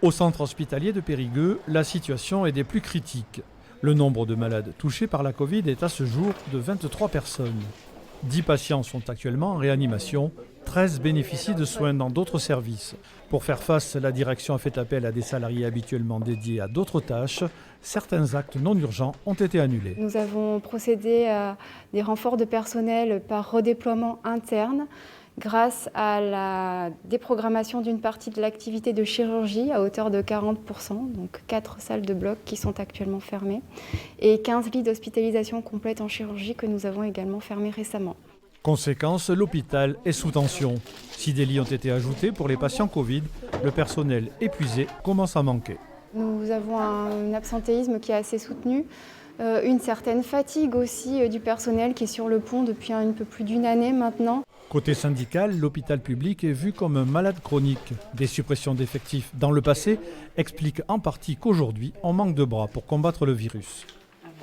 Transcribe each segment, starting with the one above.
Au centre hospitalier de Périgueux, la situation est des plus critiques. Le nombre de malades touchés par la Covid est à ce jour de 23 personnes. 10 patients sont actuellement en réanimation, 13 bénéficient de soins dans d'autres services. Pour faire face, la direction a fait appel à des salariés habituellement dédiés à d'autres tâches. Certains actes non urgents ont été annulés. Nous avons procédé à des renforts de personnel par redéploiement interne grâce à la déprogrammation d'une partie de l'activité de chirurgie à hauteur de 40%, donc 4 salles de bloc qui sont actuellement fermées, et 15 lits d'hospitalisation complète en chirurgie que nous avons également fermés récemment. Conséquence, l'hôpital est sous tension. Si des lits ont été ajoutés pour les patients Covid, le personnel épuisé commence à manquer. Nous avons un absentéisme qui est assez soutenu, une certaine fatigue aussi du personnel qui est sur le pont depuis un peu plus d'une année maintenant. Côté syndical, l'hôpital public est vu comme un malade chronique. Des suppressions d'effectifs dans le passé expliquent en partie qu'aujourd'hui, on manque de bras pour combattre le virus.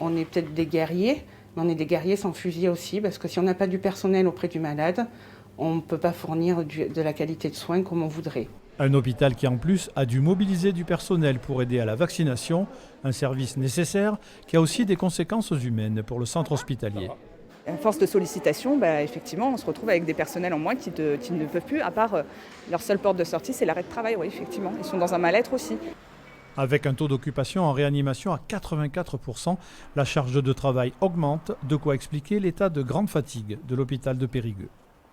On est peut-être des guerriers, mais on est des guerriers sans fusil aussi, parce que si on n'a pas du personnel auprès du malade, on ne peut pas fournir de la qualité de soins comme on voudrait. Un hôpital qui en plus a dû mobiliser du personnel pour aider à la vaccination, un service nécessaire qui a aussi des conséquences humaines pour le centre hospitalier. À force de sollicitation, effectivement, on se retrouve avec des personnels en moins qui ne peuvent plus, à part leur seule porte de sortie, c'est l'arrêt de travail, oui, effectivement. Ils sont dans un mal-être aussi. Avec un taux d'occupation en réanimation à 84%, la charge de travail augmente, de quoi expliquer l'état de grande fatigue de l'hôpital de Périgueux.